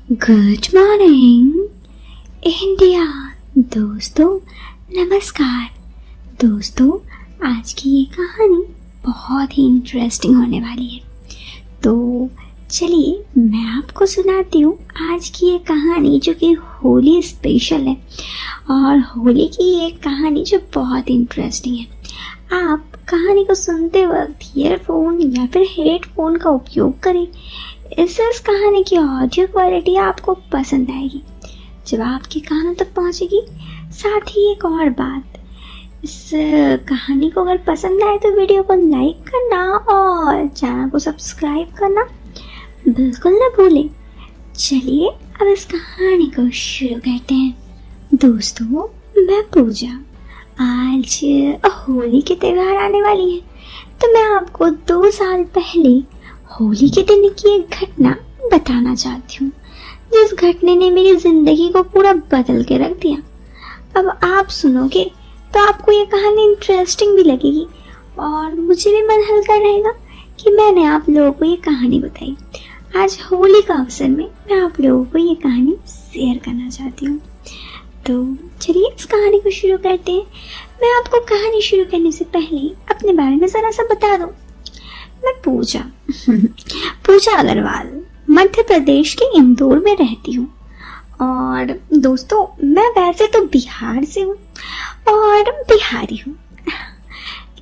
Good morning India. दोस्तों नमस्कार। दोस्तों आज की ये कहानी बहुत ही इंटरेस्टिंग होने वाली है, तो चलिए मैं आपको सुनाती हूँ आज की ये कहानी जो कि होली स्पेशल है और होली की ये कहानी जो बहुत इंटरेस्टिंग है। आप कहानी को सुनते वक्त ईयरफोन या फिर हेडफोन का उपयोग करें। इस कहानी की ऑडियो क्वालिटी आपको पसंद आएगी जब आपके कानों तक पहुंचेगी। साथ ही एक और बात, इस कहानी को अगर पसंद आए तो वीडियो को लाइक करना और चैनल को सब्सक्राइब करना बिल्कुल ना भूलें। चलिए अब इस कहानी को शुरू करते हैं। दोस्तों मैं पूजा। आज होली के त्योहार आने वाली है, तो मैं आपको 2 साल पहले होली के दिन की एक घटना बताना चाहती हूँ, जिस घटने ने मेरी जिंदगी को पूरा बदल के रख दिया। अब आप सुनोगे तो आपको ये कहानी इंटरेस्टिंग भी लगेगी और मुझे भी मन हल्का रहेगा कि मैंने आप लोगों को ये कहानी बताई। आज होली का अवसर में मैं आप लोगों को ये कहानी शेयर करना चाहती हूँ। तो चलिए इस कहानी को शुरू करते हैं। मैं आपको कहानी शुरू करने से पहले अपने बारे में जरा सा बता दूं। मैं पूजा अग्रवाल मध्य प्रदेश के इंदौर में रहती हूँ। और दोस्तों मैं वैसे तो बिहार से हूँ और बिहारी हूँ,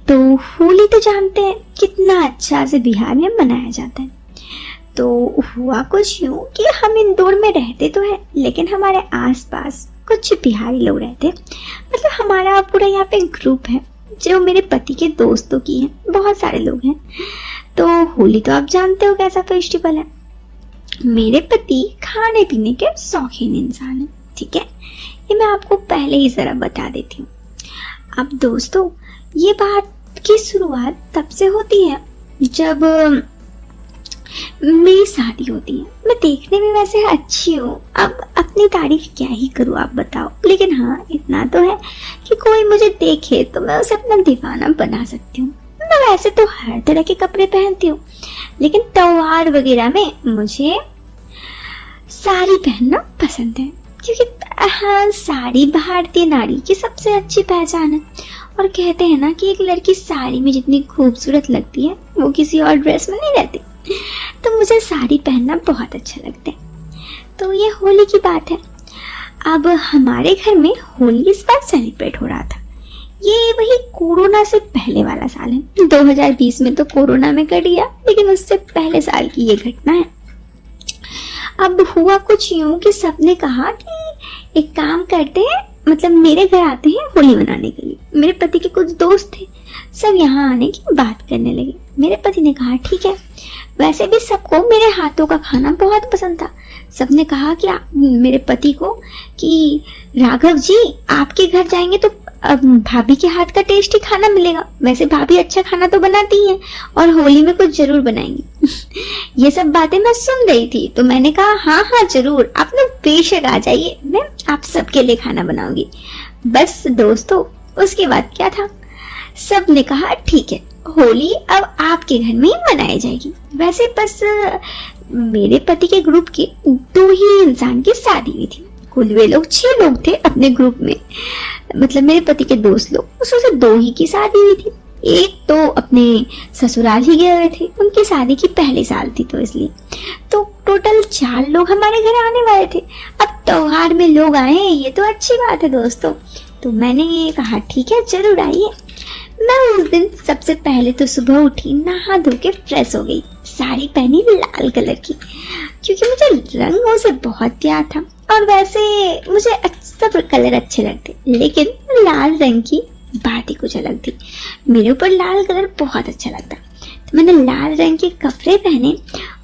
तो होली तो जानते हैं कितना अच्छा से बिहार में मनाया जाता है। तो हुआ कुछ यूँ कि हम इंदौर में रहते तो हैं, लेकिन हमारे आसपास कुछ बिहारी लोग रहते हैं। मतलब हमारा पूरा यहाँ पे ग्रुप है जो मेरे पति के दोस्तों की है, बहुत सारे लोग हैं। तो होली तो आप जानते हो कैसा फेस्टिवल है। मेरे पति खाने पीने के शौकीन इंसान है, ठीक है, ये मैं आपको पहले ही जरा बता देती हूँ। अब दोस्तों ये बात की शुरुआत तब से होती है जब मेरी शादी होती है। मैं देखने में वैसे अच्छी हूँ, अब अपनी तारीफ क्या ही करूँ आप बताओ, लेकिन हाँ इतना तो है कि कोई मुझे देखे तो मैं उसे अपना दीवाना बना सकती हूँ। मैं वैसे तो हर तरह के कपड़े पहनती हूँ, लेकिन त्योहार वगैरह में मुझे साड़ी पहनना पसंद है, क्योंकि हाँ साड़ी भारतीय नारी की सबसे अच्छी पहचान है। और कहते हैं ना कि एक लड़की साड़ी में जितनी खूबसूरत लगती है वो किसी और ड्रेस में नहीं रहती। तो मुझे साड़ी पहनना बहुत अच्छा लगता है। तो ये होली की बात है। अब हमारे घर में होली इस बार सेलिब्रेट हो रहा था। ये वही कोरोना से पहले वाला साल है। 2020 में तो कोरोना में कट गया, लेकिन उससे पहले साल की ये घटना है। अब हुआ कुछ यूं कि सबने कहा कि एक काम करते हैं, मतलब मेरे घर आते हैं होली मनाने के लिए। मेरे पति के कुछ दोस्त थे, सब यहाँ आने की बात करने लगे। मेरे पति ने कहा ठीक है। वैसे भी सबको मेरे हाथों का खाना बहुत पसंद था। सबने कहा कि मेरे पति को कि राघव जी आपके घर जाएंगे तो भाभी के हाथ का टेस्टी खाना मिलेगा। वैसे भाभी अच्छा खाना तो बनाती हैं और होली में कुछ जरूर बनाएंगी। ये सब बातें मैं सुन रही थी, तो मैंने कहा हाँ हाँ जरूर, आप लोग बेशक आ जाइए, मैं आप सबके लिए खाना बनाऊंगी। बस दोस्तों उसके बाद क्या था, सब ने कहा ठीक है होली अब आपके घर में ही मनाई जाएगी। वैसे बस मेरे पति के ग्रुप के 2 ही इंसान की शादी हुई थी। कुल वे लोग 6 लोग थे अपने ग्रुप में, मतलब मेरे पति के दोस्त लोग, उसमें से 2 ही की शादी हुई थी। एक तो अपने ससुराल ही गए हुए थे, उनकी शादी की पहली साल थी, तो इसलिए तो टोटल 4 लोग हमारे घर आने वाले थे। अब त्योहार में लोग आए हैं, ये तो अच्छी बात है दोस्तों। तो मैंने ये कहा ठीक है जरूर आइए। मैं उस दिन सबसे पहले तो सुबह उठी, नहा धो के फ्रेश हो गई, साड़ी पहनी लाल कलर की, क्योंकि मुझे रंगों से बहुत प्यार था। और वैसे मुझे सब कलर अच्छे लगते, लेकिन लाल रंग की बात ही कुछ अलग थी। मेरे ऊपर लाल कलर बहुत अच्छा लगता, तो मैंने लाल रंग के कपड़े पहने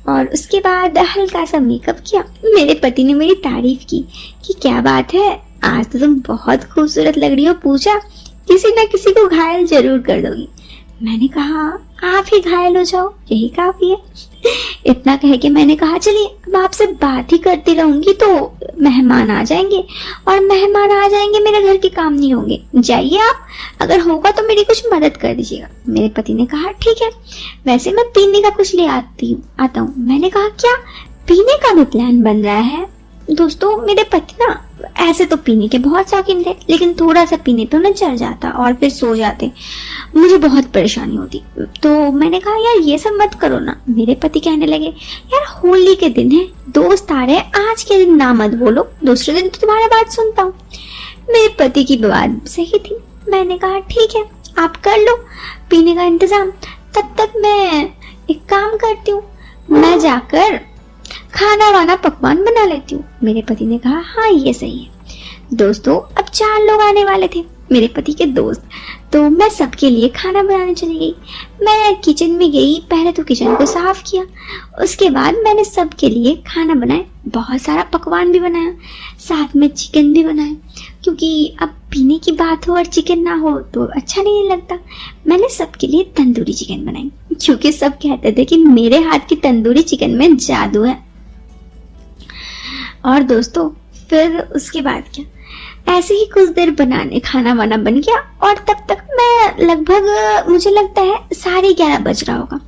और उसके बाद हल्का सा मेकअप किया। मेरे पति ने मेरी तारीफ की कि क्या बात है, आज तो तुम बहुत खूबसूरत लग रही हो पूजा, किसी न किसी को घायल जरूर कर दोगी। मैंने कहा आप ही घायल हो जाओ, यही काफी है। इतना कह के मैंने कहा चलिए अब आपसे बात ही करती रहूंगी तो मेहमान आ जाएंगे, और मेहमान आ जाएंगे मेरे घर के काम नहीं होंगे, जाइए आप, अगर होगा तो मेरी कुछ मदद कर दीजिएगा। मेरे पति ने कहा ठीक है, वैसे मैं पीने का कुछ ले आता हूँ। मैंने कहा क्या पीने का भी प्लान बन रहा है। दोस्तों मेरे पति ना ऐसे तो पीने के बहुत शौकीन थे, लेकिन थोड़ा सा पीने पे उन्हें चढ़ जाता और फिर सो जाते। मुझे बहुत परेशानी होती। तो मैंने कहा यार ये सब मत करो ना। मेरे पति कहने लगे यार होली के दिन है, दोस्त आ रहे हैं, आज के दिन ना मत बोलो, दूसरे दिन तो तुम्हारा बात सुनता हूँ। मेरे पति की बात सही थी। मैंने कहा ठीक है आप कर लो पीने का इंतजाम, तब तक मैं एक काम करती हूँ, मैं जाकर खाना वाना पकवान बना लेती हूँ। मेरे पति ने कहा हाँ ये सही है। दोस्तों अब 4 लोग आने वाले थे, मेरे पति के दोस्त। तो मैं सबके लिए खाना बनाने चली गई। मैं किचन में गई, पहले तो किचन को साफ किया, उसके बाद मैंने सबके लिए खाना बनाया, बहुत सारा पकवान भी बनाया, साथ में चिकन भी बनाया, क्योंकि अब पीने की बात हो और चिकन ना हो तो अच्छा नहीं लगता। मैंने सबके लिए तंदूरी चिकन बनाई, क्योंकि सब कहते थे कि मेरे हाथ की तंदूरी चिकन में जादू है। और दोस्तों फिर उसके बाद क्या, ऐसे ही कुछ देर बनाने खाना वाना बन गया और तब तक मैं लगभग मुझे लगता है 11:30 बज रहा होगा।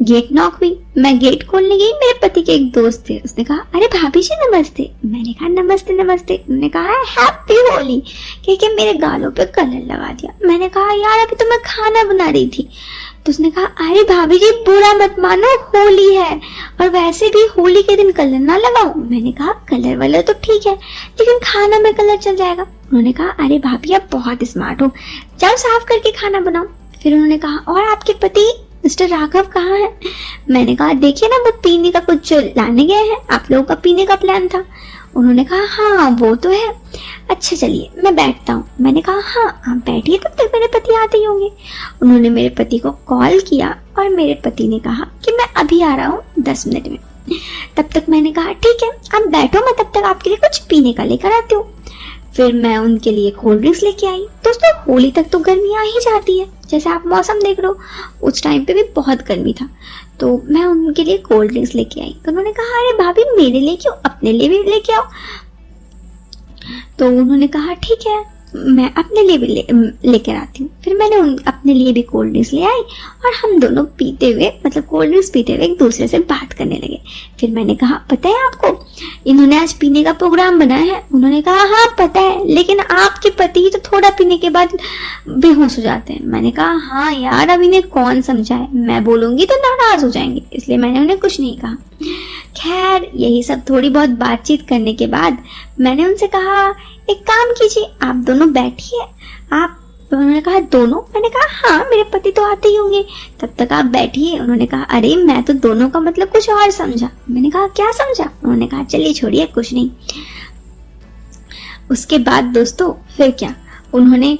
गेट नॉक हुई, मैं गेट खोलने गई, मेरे पति के एक दोस्त थे, उसने कहा अरे भाभी जी नमस्ते। मैंने कहा नमस्ते नमस्ते। उन्होंने कहा हैप्पी होली, क्योंकि मेरे गालों पे कलर लगा दिया। मैंने कहा यार अभी तो मैं खाना बना रही थी। तो उसने कहा अरे भाभी जी बुरा मत मानो, होली है और वैसे भी होली के दिन कलर ना लगाओ। मैंने कहा कलर वाला तो ठीक है, लेकिन खाना में कलर चल जाएगा। उन्होंने कहा अरे भाभी आप बहुत स्मार्ट हो, जाओ साफ करके खाना बनाओ। फिर उन्होंने कहा और आपके पति मिस्टर राघव कहाँ है? मैंने कहा देखिए ना वो पीने का कुछ लाने गए हैं, आप लोगों का पीने का प्लान था। उन्होंने कहा हाँ वो तो है, अच्छा चलिए मैं बैठता हूँ। मैंने कहा हाँ आप बैठिए, तब तक मेरे पति आते ही होंगे। उन्होंने मेरे पति को कॉल किया और मेरे पति ने कहा कि मैं अभी आ रहा हूँ 10 मिनट में। तब तक मैंने कहा ठीक है आप बैठो, मैं तब तक आपके लिए कुछ पीने का लेकर आती हूँ। फिर मैं उनके लिए कोल्ड ड्रिंक्स लेके आई। दोस्तों होली तक तो गर्मी आ ही जाती है, जैसे आप मौसम देख लो, उस टाइम पे भी बहुत गर्मी था। तो मैं उनके लिए कोल्ड ड्रिंक्स लेके आई। तो उन्होंने कहा अरे भाभी मेरे लिए क्यों, अपने लिए भी लेके आओ। तो उन्होंने कहा ठीक है मैं अपने लिए भी लेकर आती हूँ। फिर मैंने अपने लिए भी कोल्ड ड्रिंक्स ले आई और हम दोनों पीते हुए, मतलब कोल्ड ड्रिंक्स पीते हुए एक दूसरे से बात करने लगे। फिर मैंने कहा पता है आपको इन्होंने आज पीने का प्रोग्राम बनाया है? उन्होंने कहा हाँ पता है, लेकिन आपके पति तो थोड़ा पीने के बाद बेहोश हो जाते हैं। मैंने कहा हाँ यार अब इन्हें कौन समझाए, मैं बोलूंगी तो नाराज हो जाएंगे, इसलिए मैंने उन्हें कुछ नहीं कहा। खैर यही सब थोड़ी बहुत बातचीत करने के बाद मैंने उनसे कहा एक काम कीजिए आप दोनों बैठिए। आप, उन्होंने कहा दोनों? मैंने कहा हाँ मेरे पति तो आते ही होंगे, तब तक आप बैठिए। उन्होंने कहा अरे मैं तो दोनों का मतलब कुछ और समझा। मैंने कहा क्या समझा? उन्होंने कहा चलिए छोड़िए कुछ नहीं। उसके बाद दोस्तों फिर क्या, उन्होंने